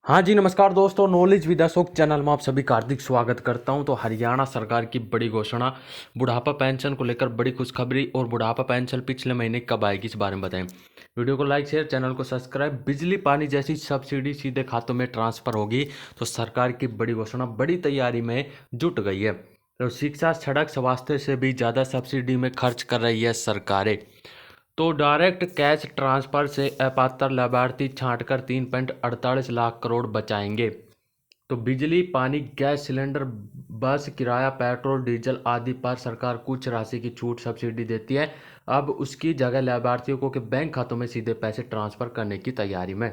हाँ जी, नमस्कार दोस्तों। नॉलेज विद अशोक चैनल में आप सभी का हार्दिक स्वागत करता हूं। तो हरियाणा सरकार की बड़ी घोषणा, बुढ़ापा पेंशन को लेकर बड़ी खुशखबरी और बुढ़ापा पेंशन पिछले महीने कब आएगी इस बारे में बताएं। वीडियो को लाइक शेयर, चैनल को सब्सक्राइब। बिजली पानी जैसी सब्सिडी सीधे खातों में ट्रांसफर होगी, तो सरकार की बड़ी घोषणा बड़ी तैयारी में जुट गई है। तो शिक्षा, सड़क, स्वास्थ्य से भी ज़्यादा सब्सिडी में खर्च कर रही है सरकारें। तो डायरेक्ट कैश ट्रांसफर से अपात्र लाभार्थी छांटकर 3.48 लाख करोड़ बचाएंगे। तो बिजली, पानी, गैस सिलेंडर, बस किराया, पेट्रोल, डीजल आदि पर सरकार कुछ राशि की छूट सब्सिडी देती है। अब उसकी जगह लाभार्थियों को के बैंक खातों में सीधे पैसे ट्रांसफर करने की तैयारी में।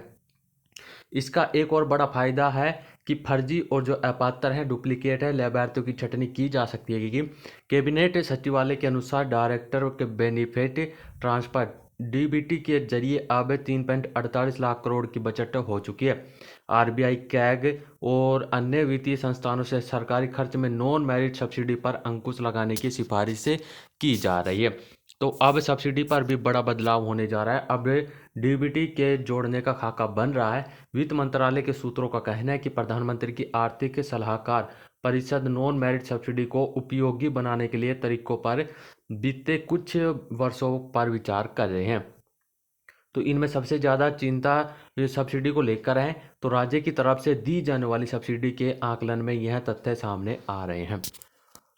इसका एक और बड़ा फायदा है कि फर्जी और जो अपात्र है, डुप्लीकेट है, लाभार्थियों की छटनी की जा सकती है। क्योंकि कैबिनेट सचिवालय के अनुसार डायरेक्टर के बेनिफिट ट्रांसफर डीबीटी के जरिए अब 3.48 लाख करोड़ की बचत हो चुकी है। आरबीआई, कैग और अन्य वित्तीय संस्थानों से सरकारी खर्च में नॉन मेरिट सब्सिडी पर अंकुश लगाने की सिफारिश की जा रही है। तो अब सब्सिडी पर भी बड़ा बदलाव होने जा रहा है। अब डीबीटी के जोड़ने का खाका बन रहा है। वित्त मंत्रालय के सूत्रों का कहना है कि प्रधानमंत्री की आर्थिक सलाहकार परिषद नॉन मेरिट सब्सिडी को उपयोगी बनाने के लिए तरीकों पर बीते कुछ वर्षों पर विचार कर रहे हैं। तो इनमें सबसे ज़्यादा चिंता सब्सिडी को लेकर है। तो राज्य की तरफ से दी जाने वाली सब्सिडी के आकलन में यह तथ्य सामने आ रहे हैं।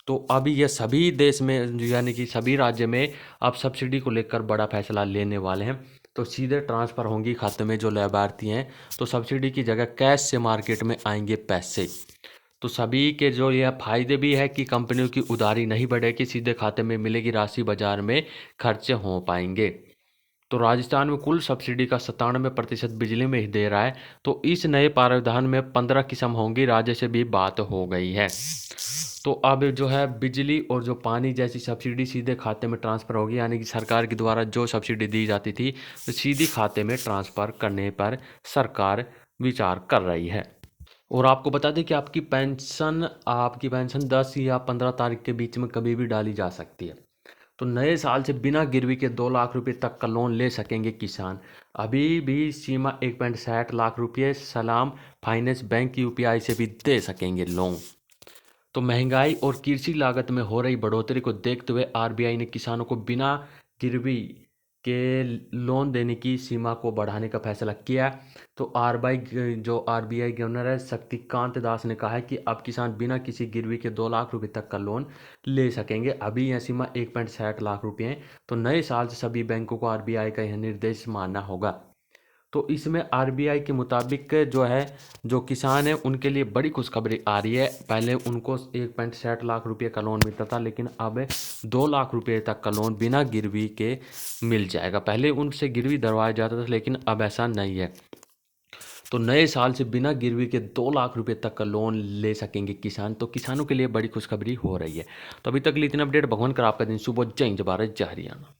तो अभी यह सभी देश में, यानी कि सभी राज्य में अब सब्सिडी को लेकर बड़ा फैसला लेने वाले हैं। तो सीधे ट्रांसफ़र होंगी खाते में जो लाभार्थी हैं। तो सब्सिडी की जगह कैश से मार्केट में आएंगे पैसे। तो सभी के जो यह फायदे भी है कि कंपनियों की उधारी नहीं बढ़ेगी, सीधे खाते में मिलेगी राशि, बाजार में खर्चे हो पाएंगे। तो राजस्थान में कुल सब्सिडी का 97% बिजली में ही दे रहा है। तो इस नए प्रावधान में 15 किस्म होंगी, राज्य से भी बात हो गई है। तो अब जो है बिजली और जो पानी जैसी सब्सिडी सीधे खाते में ट्रांसफ़र होगी, यानी कि सरकार के द्वारा जो सब्सिडी दी जाती थी तो सीधी खाते में ट्रांसफ़र करने पर सरकार विचार कर रही है। और आपको बता दें कि आपकी पेंशन 10 या 15 तारीख के बीच में कभी भी डाली जा सकती है। तो नए साल से बिना गिरवी के 2 लाख रुपए तक का लोन ले सकेंगे किसान। अभी भी सीमा 1.60 लाख रुपये सलाम फाइनेंस बैंक यूपीआई से भी दे सकेंगे लोन। तो महंगाई और कृषि लागत में हो रही बढ़ोतरी को देखते हुए आरबीआई ने किसानों को बिना गिरवी के लोन देने की सीमा को बढ़ाने का फैसला किया। तो आरबीआई गवर्नर है शक्तिकांत दास ने कहा है कि अब किसान बिना किसी गिरवी के 2 लाख रुपए तक का लोन ले सकेंगे। अभी यह सीमा 1.60 लाख रुपये है। तो नए साल से सभी बैंकों को आरबीआई का यह निर्देश मानना होगा। तो इसमें आरबीआई के मुताबिक जो है, जो किसान है उनके लिए बड़ी खुशखबरी आ रही है। पहले उनको 1.60 लाख रुपये का लोन मिलता था, लेकिन अब 2 लाख रुपये तक का लोन बिना गिरवी के मिल जाएगा। पहले उनसे गिरवी दरवाया जाता था, लेकिन अब ऐसा नहीं है। तो नए साल से बिना गिरवी के 2 लाख रुपये तक का लोन ले सकेंगे किसान। तो किसानों के लिए बड़ी खुशखबरी हो रही है। तो अभी तक लिए इतना अपडेट। भगवान कर आपका दिन शुभ हो। जय हिंद, जय भारत, जय हरियाणा।